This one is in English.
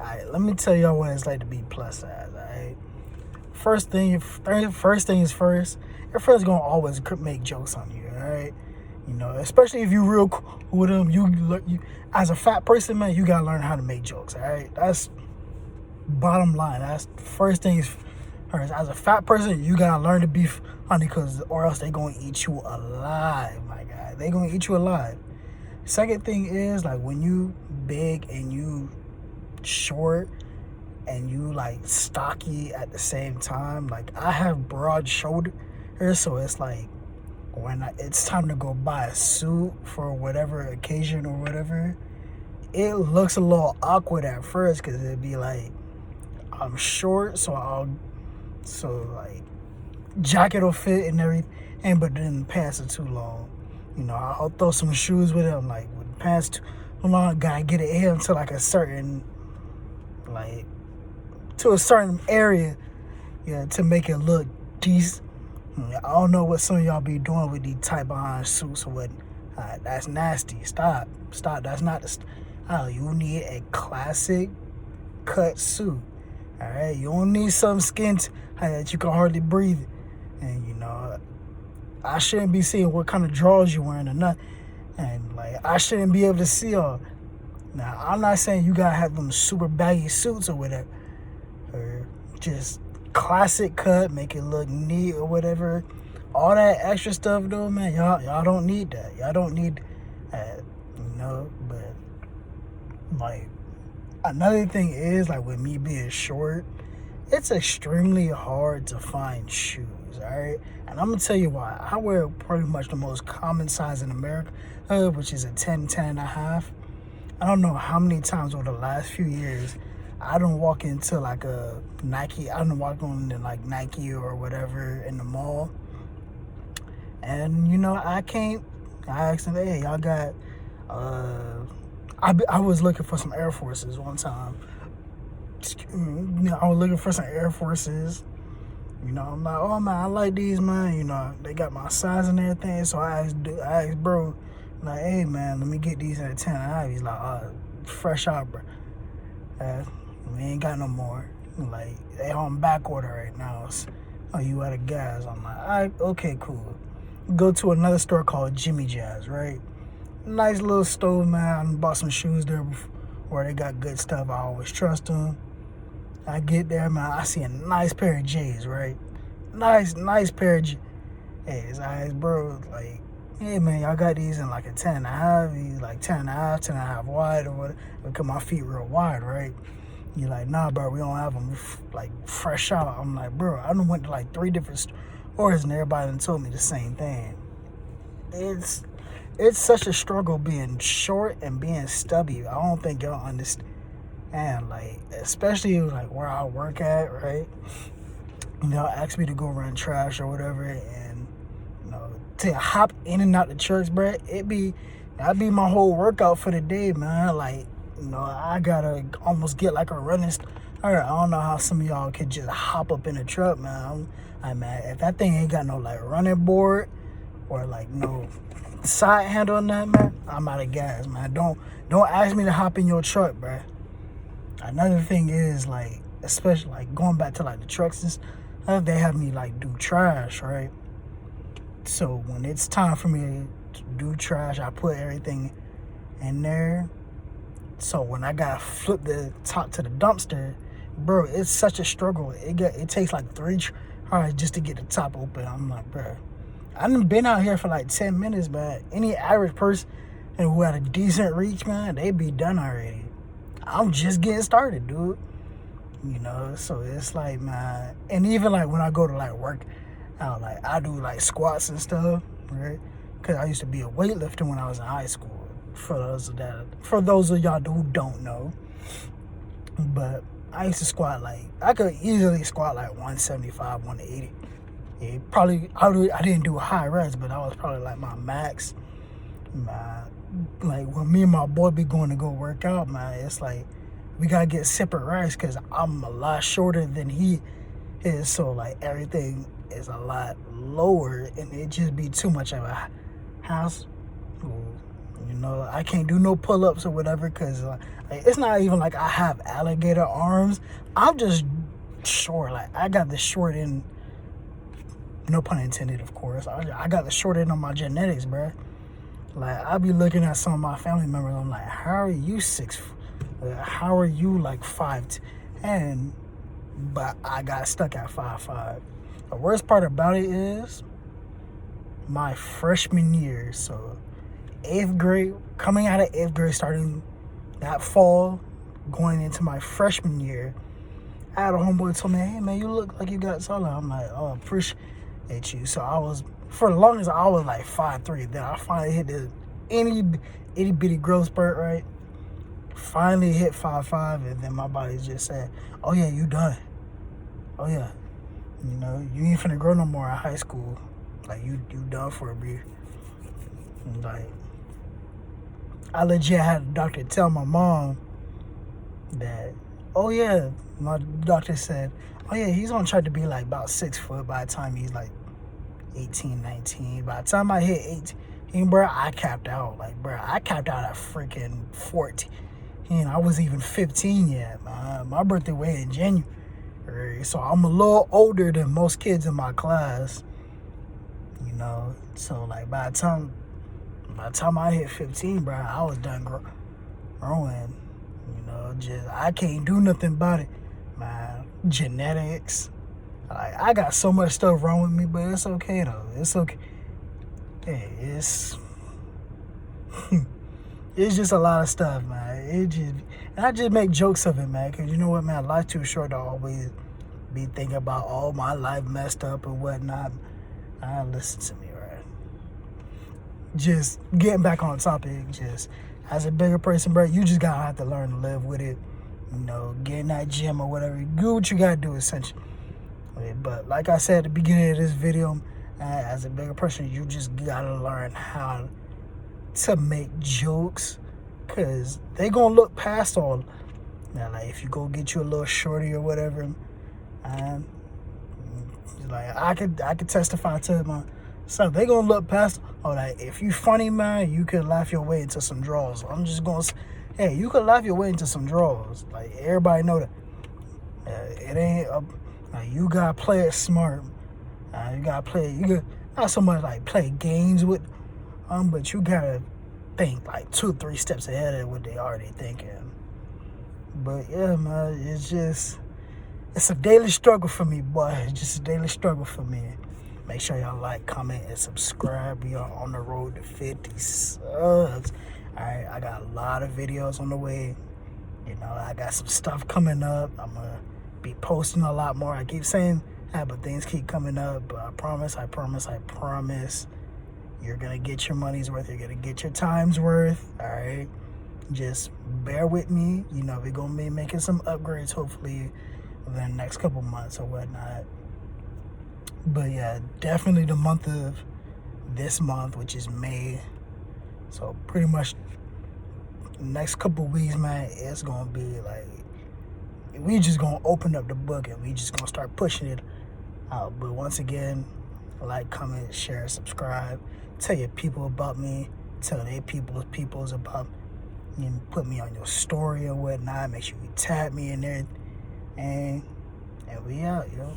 Alright, let me tell y'all what it's like to be plus size, alright? First thing is first, your friend's gonna always make jokes on you, alright? You know, especially if you real cool with them, you as a fat person, man, you gotta learn how to make jokes, alright? That's bottom line. That's first thing is first. As a fat person, you gotta learn to be funny, or else they gonna eat you alive, my guy. They gonna eat you alive. Second thing is, like, when you big and you short and you like stocky at the same time, like I have broad shoulders, so it's like when it's time to go buy a suit for whatever occasion or whatever, it looks a little awkward at first because it'd be like I'm short, so like jacket will fit and everything, but then the pants are too long. You know, I'll throw some shoes with it. I'm like, with the pants too long, gotta get it in to like a certain, like, to a certain area, yeah, to make it look decent. I don't know what some of y'all be doing with these tight behind suits or what. That's nasty. Stop. That's not the. You need a classic cut suit. All right, you don't need some skin that you can hardly breathe. And you know, I shouldn't be seeing what kind of drawers you're wearing or nothing. And like, I shouldn't be able to see all. Now, I'm not saying you gotta have them super baggy suits or whatever, or just classic cut, make it look neat or whatever. All that extra stuff though, man, y'all don't need that. Y'all don't need that, you know. But like, another thing is, like, with me being short, it's extremely hard to find shoes, all right? And I'm gonna tell you why. I wear pretty much the most common size in America, which is a 10 and a half. I don't know how many times over the last few years I don't walk into like a Nike. I don't walk on to like Nike or whatever in the mall, and you know, I asked them, hey, y'all got? I was looking for some Air Forces one time. You know, I was looking for some Air Forces. You know, I'm like, oh man, I like these, man. You know, they got my size and everything. So I asked bro, like, hey man, let me get these at 10. He's like, fresh out, bro. We ain't got no more. Like, they on back order right now. So, you out of gas? I'm like, all right, okay, cool. Go to another store called Jimmy Jazz, right? Nice little store, man. I bought some shoes there where they got good stuff. I always trust them. I get there, man. I see a nice pair of J's, right? Nice pair of J's. Hey, it's alright, bro. Like, hey, man, y'all got these in like a 10 and a half. He's like 10 and a half wide or whatever. Because my feet real wide, right? You're like, nah, bro, we don't have them like fresh out. I'm like, bro, I done went to like 3 different stores and everybody done told me the same thing. It's such a struggle being short and being stubby. I don't think y'all understand. And like, especially like where I work at, right? They'll ask me to go run trash or whatever, and you know, to hop in and out the trucks, bro, that'd be my whole workout for the day, man. Like, you know, I gotta almost get like a running. I don't know how some of y'all could just hop up in a truck, man. Man, if that thing ain't got no like running board or like no side handle on that, man, I'm out of gas, man. Don't ask me to hop in your truck, bro. Another thing is, like, especially like going back to like the trucks and stuff, they have me like do trash, right? So when it's time for me to do trash, I put everything in there. So when I gotta flip the top to the dumpster, bro, it's such a struggle. It takes like 3 tries just to get the top open. I'm like, bro, I done been out here for like 10 minutes, but any average person who had a decent reach, man, they be done already. I'm just getting started, dude. You know, so it's like, man, and even like when I go to like work out, like I do like squats and stuff, right? Because I used to be a weightlifter when I was in high school. For those of y'all who don't know, but I used to squat like, I could easily squat like 175, 180. I didn't do high reps, but that was probably like my max. Like when me and my boy be going to go work out, man, it's like we gotta get separate rides because I'm a lot shorter than he is, so like everything is a lot lower and it just be too much of a house, you know, I can't do no pull-ups or whatever because it's not even like I have alligator arms. I'm just short. Like, I got the short end, no pun intended, of course. I got the short end on my genetics, bro. Like, I be looking at some of my family members. I'm like, how are you 6? How are you like 5'10"? But I got stuck at 5'5". The worst part about it is my freshman year. So 8th grade, coming out of 8th grade, starting that fall, going into my freshman year, I had a homeboy told me, hey man, you look like you got taller. I'm like, oh, appreciate you. So I was, for the longest, I was like 5'3". Then I finally hit the itty bitty growth spurt, right? Finally hit 5'5", and then my body just said, oh yeah, you done. Oh yeah, you know, you ain't finna grow no more in high school. Like, you done for a bit. Like, I legit had the doctor tell my mom that, oh yeah, my doctor said, oh yeah, he's on track to be like about 6 foot by the time he's like 18, 19. By the time I hit 18, bro, I capped out. Like, bro, I capped out at freaking 14. I wasn't even 15 yet, man. My birthday was in January, so I'm a little older than most kids in my class. You know, so like by the time I hit 15, bro, I was done growing. You know, just I can't do nothing about it. My genetics, like, I got so much stuff wrong with me, but it's okay though. It's okay. Hey, it's it's just a lot of stuff, man. And I just make jokes of it, man, because you know what, man, life's too short to always be thinking about, oh, my life messed up and whatnot. Listen to me, right? Just getting back on topic, just as a bigger person, bro, you just gotta have to learn to live with it. You know, get in that gym or whatever. Do what you gotta do, essentially. But like I said at the beginning of this video, as a bigger person, you just gotta learn how to make jokes, because they gonna look past all. Now, like, if you go get you a little shorty or whatever, like, I could testify to myself. They gonna look past. Oh, like, if you funny, man, you could laugh your way into some draws. I'm just gonna say, hey, you could laugh your way into some draws. Like, everybody know that. It ain't like, you gotta play it smart. You gotta play it. You got not so much like play games with, but you gotta think like 2-3 steps ahead of what they already thinking. But yeah, man, it's a daily struggle for me, boy. It's just a daily struggle for me. Make sure y'all like, comment, and subscribe. We are on the road to 50 subs. Alright, I got a lot of videos on the way. You know, I got some stuff coming up. I'm gonna be posting a lot more. I keep saying that, but things keep coming up. But I promise, you're gonna get your money's worth. You're gonna get your time's worth. Alright, just bear with me. You know, we're gonna be making some upgrades, hopefully, within the next couple months or whatnot. But yeah, definitely the month of this month, which is May. So pretty much the next couple weeks, man, it's gonna be like, we just gonna open up the book and we just gonna start pushing it out. But once again, like, comment, share, subscribe, tell your people about me, tell their peoples about me, and put me on your story or whatnot. Make sure you tag me in there, and we out, yo.